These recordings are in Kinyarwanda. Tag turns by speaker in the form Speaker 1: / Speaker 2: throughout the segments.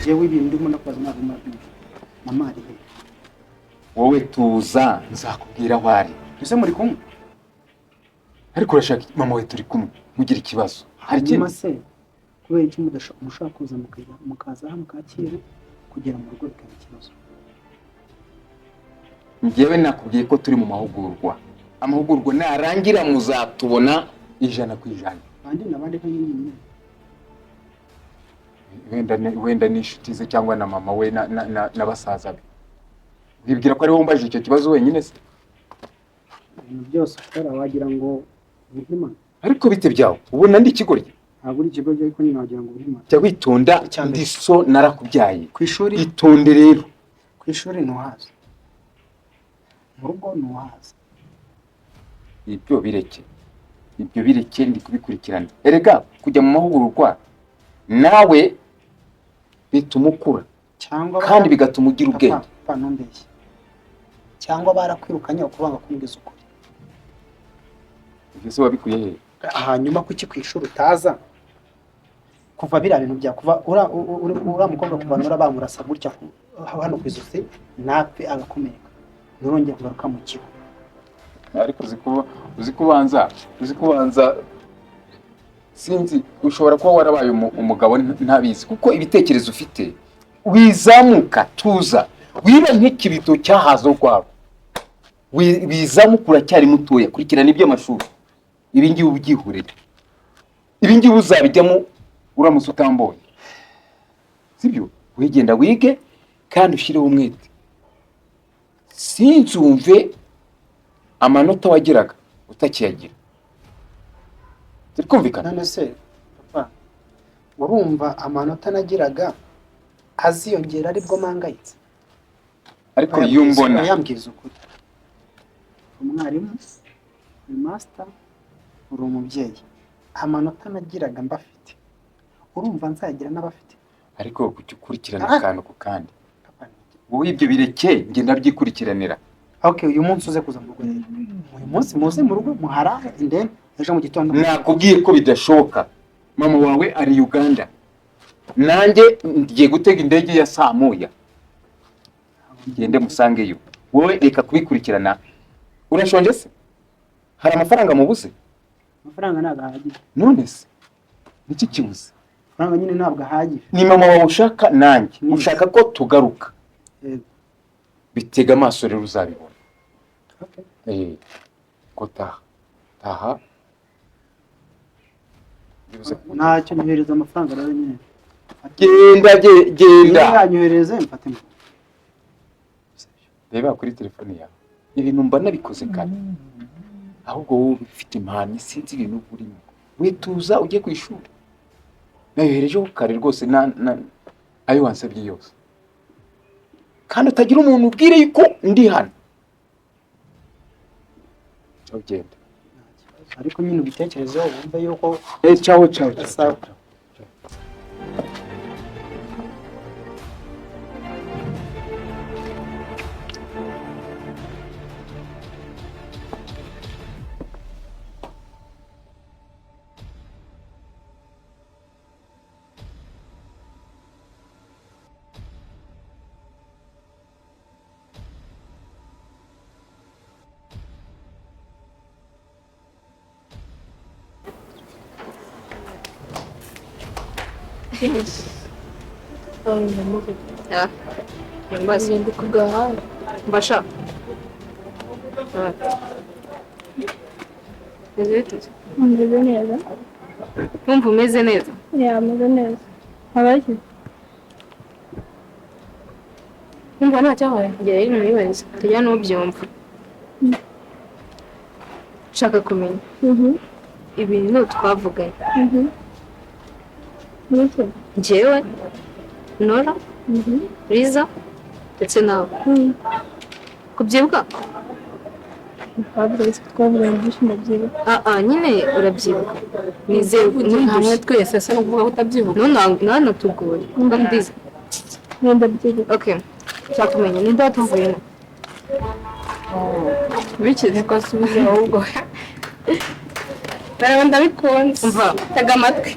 Speaker 1: jewe ibintu ndimo nakoze ntabwo mwabyumva. Mama ari he?
Speaker 2: wowe tuza nzakubwira aho ari.
Speaker 1: Ese muri kumwe?
Speaker 2: Ariko urashaka mama we turi kumwe mugira ikibazo hari
Speaker 1: Hanyuma se kubera iki mushaka kuza mukaza hano Kacyiru kugera mu rugo bikaba ikibazo?
Speaker 2: njyewe nakubwiye ko turi mu mahugurwa. Amahugurwa narangira muzatubona 100%.
Speaker 1: Bandi nabandi ko nyine
Speaker 2: wenda n'inshuti ze cyangwa na mama we na basaza be. Bibwira ko ari wowe mbaje icyo kibazo wenyine se?
Speaker 1: ibintu byose ukora wagira ngo ubuzima.
Speaker 2: Ariko bite byawe ubona ndi ikigoryi?
Speaker 1: Ntabwo uri ikigo ariko nyine wagira ngo ubuzima.
Speaker 2: Jya witonda ndi so narakubyaye.
Speaker 1: Ku ishuri
Speaker 2: itonde rero.
Speaker 1: Ku ishuri ntuhazi, mu rugo ntuhazi.
Speaker 2: Ibyo bireke ndi kubikurikirana. Erega kujya mu mahugurwa nawe bituma ukura
Speaker 1: cyangwa
Speaker 2: kandi bigatuma ugira ubwenge.
Speaker 1: Ntumbeshye cyangwa barakwirukanye ukubanga kumubwiza ukuri.
Speaker 2: Ibyo se wabikuye he?
Speaker 1: Hanyuma kuki ku ishuri utaza kuva biriya bintu bya kuva ura mukobwa kuva nura bamurasa gutya hano ku izosi napfe agakomeka nurongera kugaruka mu kigo.
Speaker 2: Ariko uzi kubanza sinzi ushobora kuba warabaye umugabo ntabizi kuko ibitekerezo ufite wizamuka tuza wiba nk'ikibito cyahazo kwabo wizamukura cyari mutoya kurikirana iby'amashuri. Ibi ngiye ubyihurira, ibi ngiye uzabijyamo uramutse utamboye, sibyo? Wigenda wige kandi ushireho umwete. Sinzumve amanota wagiraga utakiyagira. Turikumvikana?
Speaker 1: None se papa urumva amanota nagiraga aziyongera aribwo mangayitse?
Speaker 2: Ariko iyo mbona
Speaker 1: yambwiza ukuri umwarimu ni master uri umubyeyi, amanota nagiraga mbafite urumva nzagira n'abafite.
Speaker 2: Ariko kukurikirana akantu ku kandi wowe ibyo bireke nge ndabyikurikiranira.
Speaker 1: Okay, uyu munsi uze kuza mu rugo rero. Uyu munsi muze mu rugo muharare indembe ejo mu gitondo.
Speaker 2: Nakubwiye ko bidashoboka. Mama wawe ari Uganda, nanjye ngiye gutega indege ya saa moya ngende musangeyo. Wowe reka kubikurikirana. Urashonje se? Hari amafaranga mubuze?
Speaker 1: Amafaranga ntabwo ahagije.
Speaker 2: None se niki kibuze?
Speaker 1: Amafaranga nyine ntabwo ahagije.
Speaker 2: Ni mama wawe ushaka nanjye ushaka ko tugaruka. Bitega amaso rero uzabibona.
Speaker 1: Okay.
Speaker 2: Ko taha.
Speaker 1: Ntacyo nyohereza amafaranga rero nyine.
Speaker 2: Genda.
Speaker 1: Yanyohereze mfate mu.
Speaker 2: Reba kuri telefone yawe. Ibintu mba nabikoze kare. Ahubwo wowe ufite impano sinzi ibintu burimo. Wituza ujye ku ishuri. Nayoherejeho kare rwose ayo wansabye yose. Kandi utagira umuntu ubwire yuko ndi hano. Ugenda.
Speaker 1: Ariko nyine ubitekerezeho wumve yuko
Speaker 2: ciao.
Speaker 3: Mas kugaha mbasha
Speaker 4: Umeze neza.
Speaker 3: Numva umeze neza?
Speaker 4: Ameze neza. Abaki?
Speaker 3: Numva nta cyabaye kugera hino nibariza tujya n'ubyumva. Nshaka kumenya ibintu twavuganye. Njyewe Nora Riza ndetse nawe kubyibuka?
Speaker 4: Twavuganye byinshi ndabyibuka.
Speaker 3: Nyine urabyibuka. Nizeye hamwe twese se n'uvuga ko utabyibuka. None tugoye ndambizi.
Speaker 4: Ndabyibuka.
Speaker 3: Okay, nshaka kumenya ninde watuvuyemo?
Speaker 4: Bikize ko asubiza ahubwo. Bara ndabikunze.
Speaker 3: Umva, tega amatwi.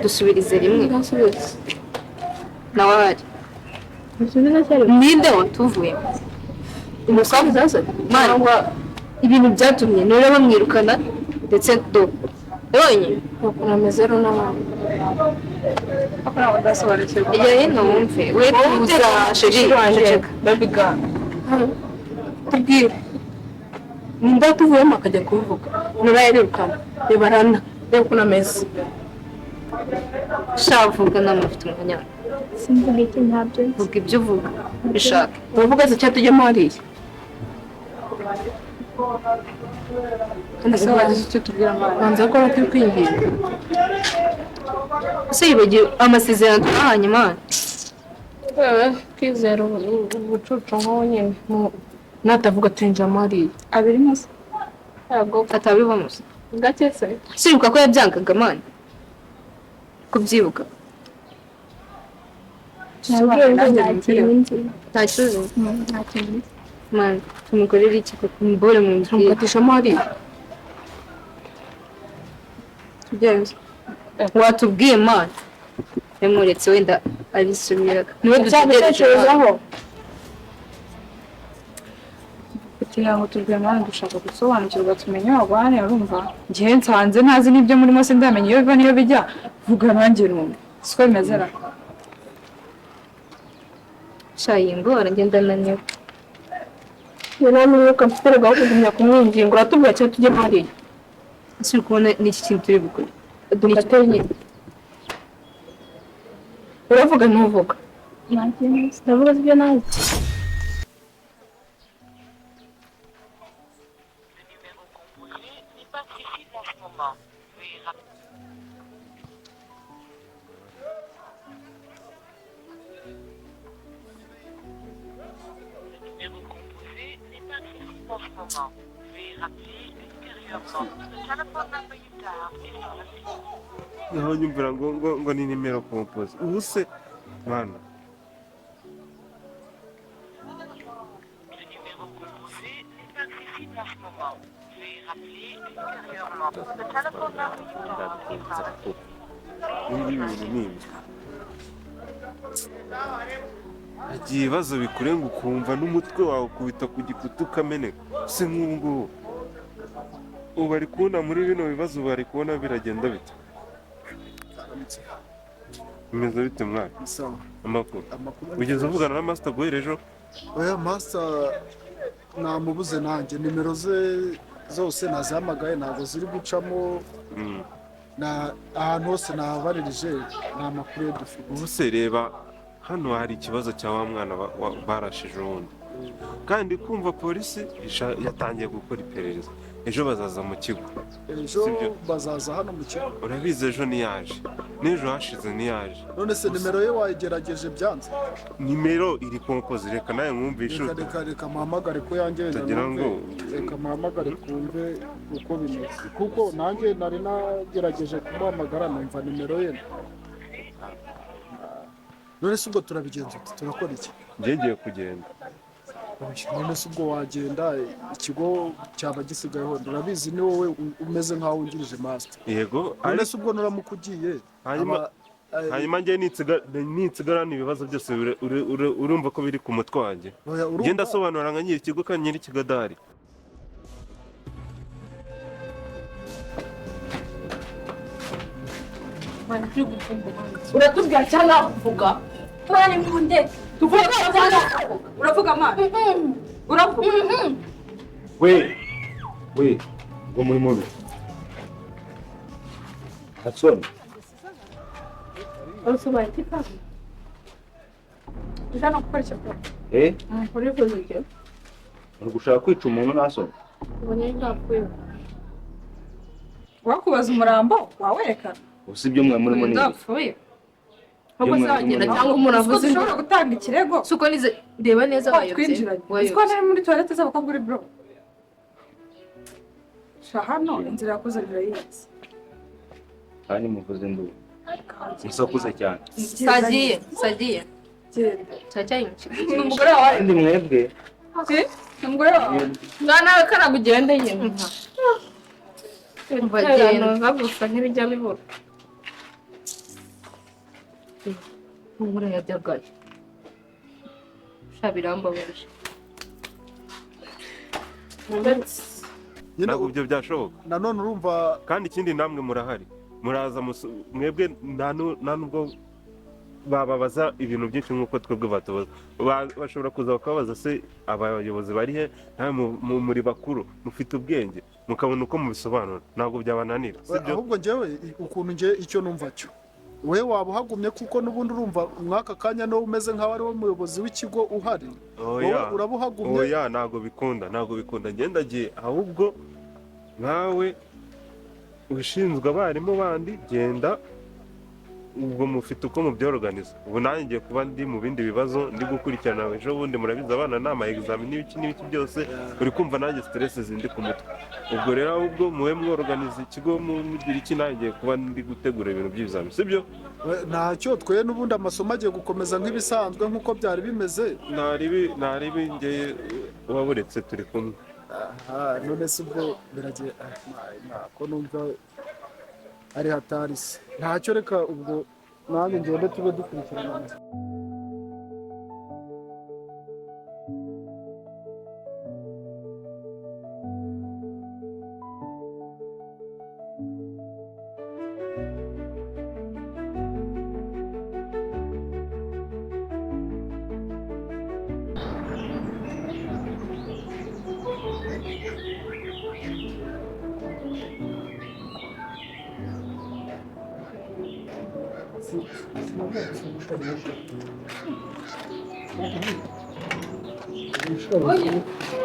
Speaker 3: Dusubirize rimwe. nawe ahari ninde watuvuye umusaza zazanye cyangwa ibintu byatumye niwe bamwirukana ndetse do yonye ukuntu ameze rero n'abandi
Speaker 4: akora badasobanukirwa
Speaker 3: iyo hino wumve we tuza sheri
Speaker 4: babiga
Speaker 3: tubwire ninde watuvuyemo akajya kubivuga nura yarirukana reba rana reba ukuntu ameze shavuga namufite umwanya
Speaker 4: simvuga iki ntabyo
Speaker 3: vuga ibyo uvuga bishaka uravuga se cyangwa tujyamo hariya
Speaker 4: ese wagize icyo tubwira mwana
Speaker 3: banza ko turi kwinginga ese yibagiwe amasezerano twahanye imana
Speaker 4: kwizera ubucucu nk'uwo nyine
Speaker 3: natavuga twinjiramo hariya
Speaker 4: abirimo se ntabwo
Speaker 3: atabivamo se
Speaker 4: gake se
Speaker 3: sibuka ko yabyangaga amana kubyibuka
Speaker 4: nabwiye ngo nta kintu nzi
Speaker 3: nta kibazo
Speaker 4: nta kintu nzi
Speaker 3: mana tumukorere iki ko tumubore mu nzu
Speaker 4: tumukatishamo hariya
Speaker 3: tubyaze watubwiye mana yamuretse wenda arisubiraga niwe
Speaker 4: dutegerejeho kugira ngo tubwire mwana dushaka gusobanukirwa tumenye wagwane urumva ngiye nsanze ntazi n'ibyo murimo se ndamenya iyo biva niyo bijya vuga nanjye numva siko bimeze ra
Speaker 3: shayi ngora ngenda naniwe
Speaker 4: rero n'umwuka mfite rwa kugumya kumwinginga uratubwira cyo tujye hariya
Speaker 3: ese uri kubona n'iki kintu turi gukora
Speaker 4: dugateye nyine
Speaker 3: uravuga ntuvuga
Speaker 4: nanjye ndavuga ibyo nazi
Speaker 5: naho nyumvira ngo ni nimero kompoze ubu se mwana ibi bintu ni ibi hagiye ibibazo bikurenga ukumva n'umutwe wawe ukubita ku gikuta ukameneka se nk'ubu ngubu ubu bari kubona muri bino bibazo bari kubona biragenda bite bimeze bite mwana
Speaker 6: Sawa.
Speaker 5: amakuru
Speaker 6: Amakuru
Speaker 5: ugeze uvugana na master guhera ejo
Speaker 6: oya master namubuze nanjye nimero ze zose nazihamagaye ntabwo ziri gucamo na ahantu hose nahabaririje nta makuru yo dufite
Speaker 5: ubu se reba hano hari ikibazo cya wa mwana barashije ubundi kandi kumva polisi yatangiye gukora iperereza ejo bazaza mu kigo
Speaker 6: ejo bazaza hano mu kigo
Speaker 5: urabizi ejo ntiyaje n'ejo hashize ntiyaje
Speaker 6: none se nimero ye wayigerageje byanze
Speaker 5: nimero iri kompoze reka nawe mwumvishe
Speaker 6: reka muhamagare ko yanjye
Speaker 5: utagira ngo
Speaker 6: reka muhamagare twumve uko bimeze kuko nanjye nari nagerageje kumuhamagara numva nimero ye none se ubwo turabigenza turakora iki
Speaker 5: ngiye kugenda
Speaker 6: none se ubwo wagenda ikigo cyaba gisigayeho urabizi ni wowe umeze nk'aho wungirije master
Speaker 5: yego
Speaker 6: none se ubwo nuramuka ugiye
Speaker 5: hanyuma njye nitsigara ibibazo byose urumva ko biri ku mutwe wanjye ngenda asobanura nka nyiri ikigo kandi nyiri ikigo adahari
Speaker 3: uratubwira cyangwa uvuga
Speaker 4: mwana impunde
Speaker 3: tuvuga cyangwa uravuga amana uravuga
Speaker 2: we ngo muri mubi Hasoni
Speaker 4: usobaye tipa ndana gukora icyo uri kuzuke
Speaker 2: uri gushaka kwica umuntu nasoni
Speaker 4: ubonye ndapfuye
Speaker 3: wakubaza umurambo wawerekana
Speaker 2: usi ibyo mwe muri munini
Speaker 3: ndapfuye ahubwo se wagenda cyangwa umuntu avuze
Speaker 4: ushobora gutanga ikirego
Speaker 3: suko nize reba neza
Speaker 4: twinjiranye uziko nari muri toilette z'abakobwa uri bro hano inzira yakuzanira yize
Speaker 2: kandi muvuze nduru musakuze cyane
Speaker 3: sagiye cyacyanye
Speaker 4: ni umugore wawe
Speaker 2: kandi mwebwe
Speaker 4: ni umugore wawe nawe karaga ugende nyine bagenda bagusa ntibijya bibura
Speaker 3: ubura yajyagayo sha birambabaje
Speaker 5: ntabwo ibyo byashoboka
Speaker 6: nanone urumva
Speaker 5: kandi ikindi namwe murahari muraza mwebwe nta nubwo bababaza ibintu byinshi nk'uko twebwe batubaza bashobora kuza bakababaza se abayobozi bari he nawe muri bakuru mufite ubwenge mukabona uko mubisobanura ntabwo byabananira sibyo
Speaker 6: ahubwo njyewe ukuntu njye icyo numva cyo we waba uhagumye kuko n'ubundi urumva mwaka kanya no umeze nk'aho ari wo muyobozi w'ikigo uhari wowe uraba uhagumye
Speaker 5: oya ntabwo bikunda ngendagiye ahubwo nkawe ushinzwe abarimu bandi genda ubwo mufite uko mubyoroganiza ubu nanjye ngiye kuba ndi mu bindi bibazo ndi gukurikirana ejo bundi murabizi abana ni ama examen n'ibiki byose uri kumva nanjye stress zindi ku mutwe ubwo rero ahubwo muwe mworoganiza ikigo mugira iki nanjye ngiye kuba ndi gutegura ibintu by'ibizamini sibyo
Speaker 6: ntacyo twe n'ubundi amasomo agiye gukomeza nk'ibisanzwe nk'uko byari bimeze
Speaker 5: ntaribi ngeye waburetse turi kumwe
Speaker 6: none se ubwo biragiye ko numva ari hatari se ntacyo reka ubwo nanjye ngende tube dukurikirana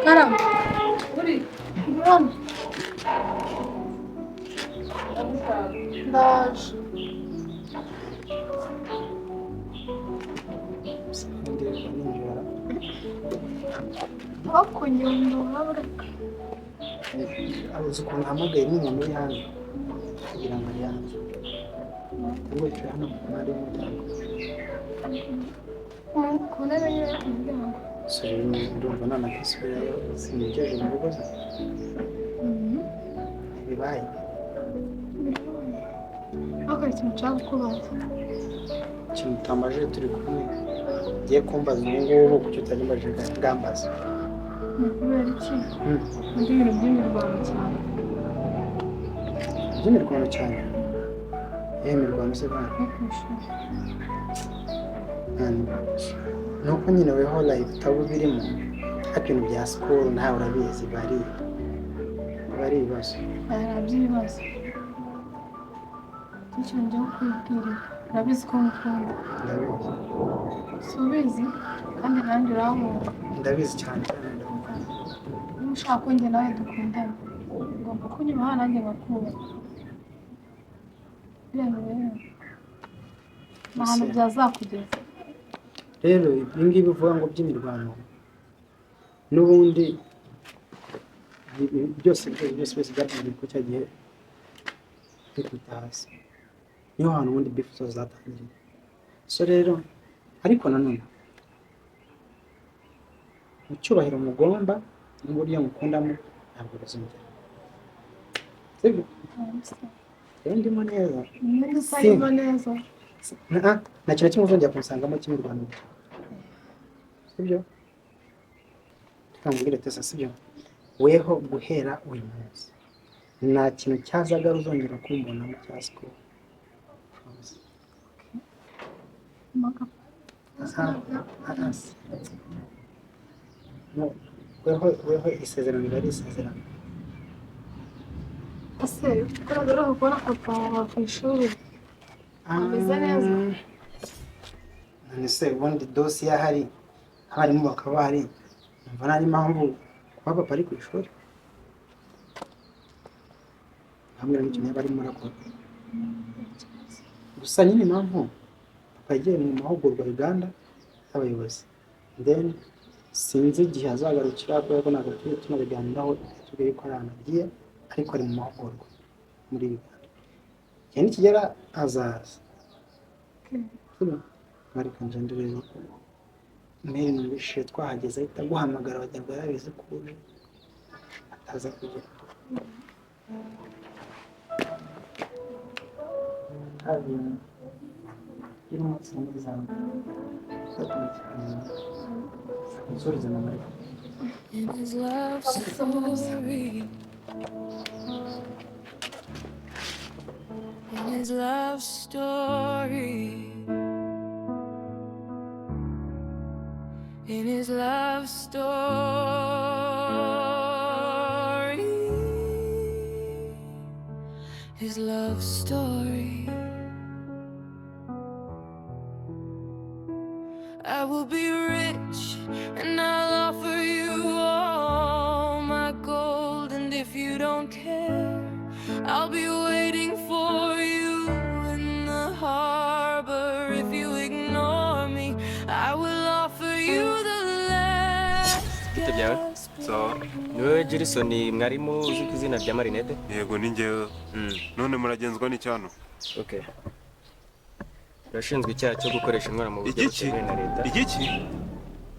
Speaker 4: Karama, uri hano. Ndaje. Bakunyumva ureka.
Speaker 1: abuze ukuntu ahamagaye n'umuntu uri hano kugira ngo yanze ngo yicaye hano ku mpande y'umuryango
Speaker 4: Ku ntebe y'umuryango.
Speaker 1: ndumva nanakisubirayo sinigeje mu rugo ze bibaye
Speaker 4: Bakora ikintu nshaka kubaza.
Speaker 1: ikintu utambaje turi kumwe ngiye kumbaza ubu ngubu kuki utanyumbaje ngambaza
Speaker 4: Kubera iki? Ndi ibintu by'imirwano cyane.
Speaker 1: by'imirwano cyane imirwano se bana
Speaker 4: No ku ishuri.
Speaker 1: nuko nyine weho life utaba ubirimo ariko ibintu bya sikoro nawe urabizi bari ibibazo
Speaker 4: Aya by'ibibazo. Icyo njya kukwibwirira. Urabizi ko ngukunda.
Speaker 1: ndabizi
Speaker 4: Si ubizi kandi nanjye urankunda.
Speaker 1: ndabizi cyane
Speaker 4: Niba ushaka ko njye nawe dukundana ugomba kunyubaha nanjye ngakunda. Biriya rero ni ahantu byazakugeza.
Speaker 1: rero ibi ngibi uvuga ngo by'imirwano n'ubundi byose byatangiye ko cya gihe bikubita hasi niho hantu ubundi bifu zose zatangiriye so rero ariko nanone mu cyubahiro mugomba n'uburyo mukundamo ntabwo bizongera sibyo rero ndimo neza
Speaker 4: Niba utarimo neza
Speaker 1: nta kintu kimwe uzongera kumusangamo cy'imirwano sibyo tukambwira tesa sibyo weho guhera uyu munsi nta kintu cyazaga uzongera kumbonamo cya sikoro weho isezerano riba ari isezerano
Speaker 4: ese kubera ko kubona papa wawe ku ishuri ameze neza
Speaker 1: none se ubundi dosiye ahari abarimu bakaba bahari numva nta n'impamvu kuba papa ari ku ishuri hamwe n'ikintu yaba arimo arakora gusa nyine impamvu papa yagiye mu mahugurwa Uganda y'abayobozi then sinzi igihe azagarukira kubera ko ntabwo turi tunabiganiraho tubwire ko ari ahantu agiye ariko ari mu mahugurwa muri Uganda igihe nikigera azaza ariko njye rero mbere numvise twahageze ahita guhamagara bajya ngo yarabizi ko uje ataza kugera gira umunsi mwiza nsoreze na Maria.
Speaker 7: In his love story. In his love story. In his love story. His love story. I will be rich and I'll offer you all my gold, and if you don't care, I'll be waiting for you in the harbor. If you ignore me, I will offer you the last gasp.
Speaker 8: So, niwe Jason mwarimu uzi ku izina rya Marinette?
Speaker 5: Yego ni njyewe. None muragenzwa n'icyano.
Speaker 8: Okay. Urashinzwe icyaha cyo gukoresha intwaro mu buryo butemewe na leta.
Speaker 5: Igiki?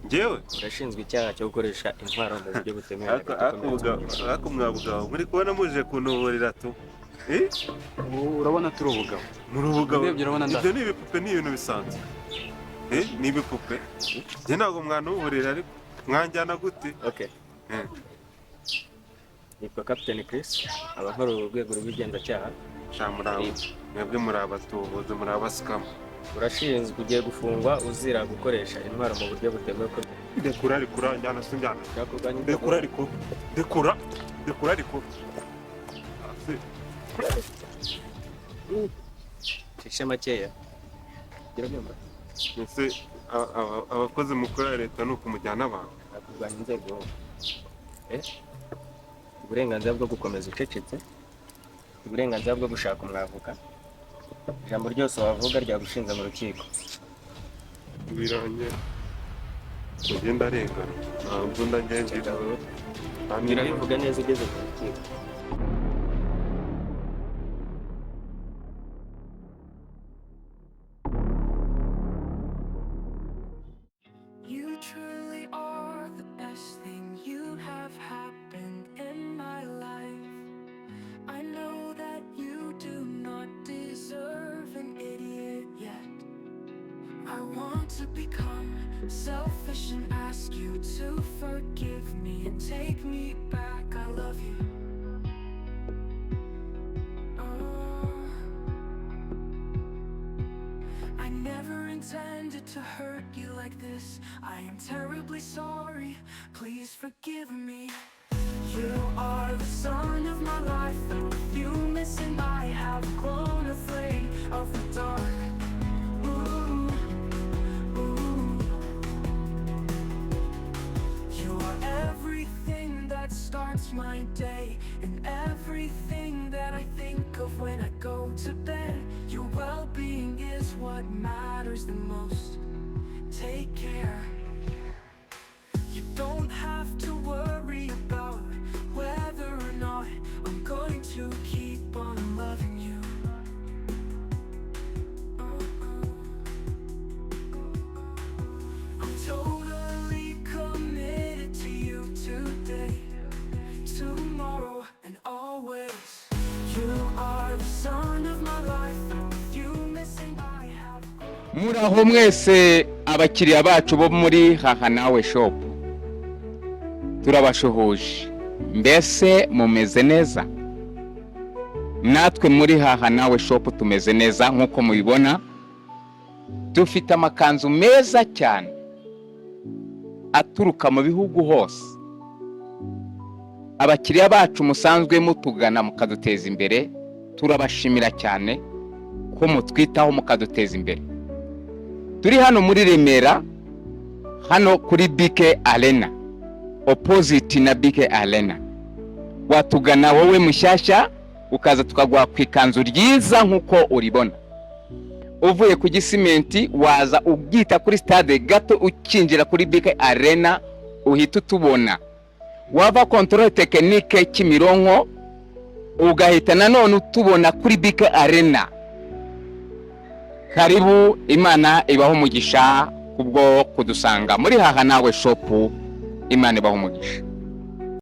Speaker 5: Njyewe?
Speaker 8: Urashinzwe icyaha cyo gukoresha intwaro mu buryo butemewe na leta.
Speaker 5: Ako mwabugabo muri kubona muje kuntuburira tu.
Speaker 8: Urabona turi ubugabo.
Speaker 5: Muri ubugabo.
Speaker 8: Ibyo
Speaker 5: ni ibipupe ni ibintu bisanzwe. Ni ibipupe. Njye ntabwo mwantuburira ariko mwanjyana gute?
Speaker 8: Okay. Nitwa Captain Chris, abakora urwego rw'igenzacyaha.
Speaker 5: Shamuraho. Mwebwe muri abatubuzi muri abasikama.
Speaker 8: Urashinzwe ugiye gufungwa uzira gukoresha intwaro mu buryo butemewe ko.
Speaker 5: Dekura njyana sinjyana. Dekura ariko.
Speaker 8: Cishe makeya. Gira byumva.
Speaker 5: Ese abakozi mukora leta ni ukumujyana abantu.
Speaker 8: Kurwanya inzego. Uburenganzira bwo gukomeza ucecetse, uburenganzira bwo gushaka umwavoka, ijambo ryose wavuga ryagushinja mu rukiko.
Speaker 5: Biranye ugenda arengana ntabwo ndagendera
Speaker 8: Birabivuga neza ugeze ku rukiko.
Speaker 7: Selfish and ask you to forgive me and take me back. I love you. I never intended to hurt you like this. I am terribly sorry. Please forgive me. You are the sun of my life, and with you missing, I have grown afraid of the dark. Starts my day, and everything that I think of when I go to bed. Your well-being is what matters the most. Take care. You don't have to worry about whether or not I'm going to keep on loving you. I'm totally committed to you today, tomorrow and always. You are the sun of my life, and with you missing I have.
Speaker 2: Muraho mwese abakiriya bacu bo muri Haha Nawe Shop. Turabashuhuje. Mbese mumeze neza? Natwe muri Haha Nawe Shop tumeze neza nkuko mubibona. Dufite amakanzu meza cyane aturuka mu bihugu hose. Abakiriya bacu musanzwe mutugana mukaduteza imbere, turabashimira cyane ko mutwitaho mukaduteza imbere. Turi hano muri Remera, hano kuri BK Arena, opposite na BK Arena. Watugana wowe mushyashya ukaza tukaguha ku ikanzu ryiza nkuko uribona. Uvuye ku Gisimenti waza ugita kuri stade gato ukinjira kuri BK Arena uhita utubona. Wava control technique Kimironko ugahita nanone utubona kuri BK Arena. Karibu, Imana ibaho umugisha kubwo kudusanga muri Haha Nawe Shop. Imana ibaho umugisha.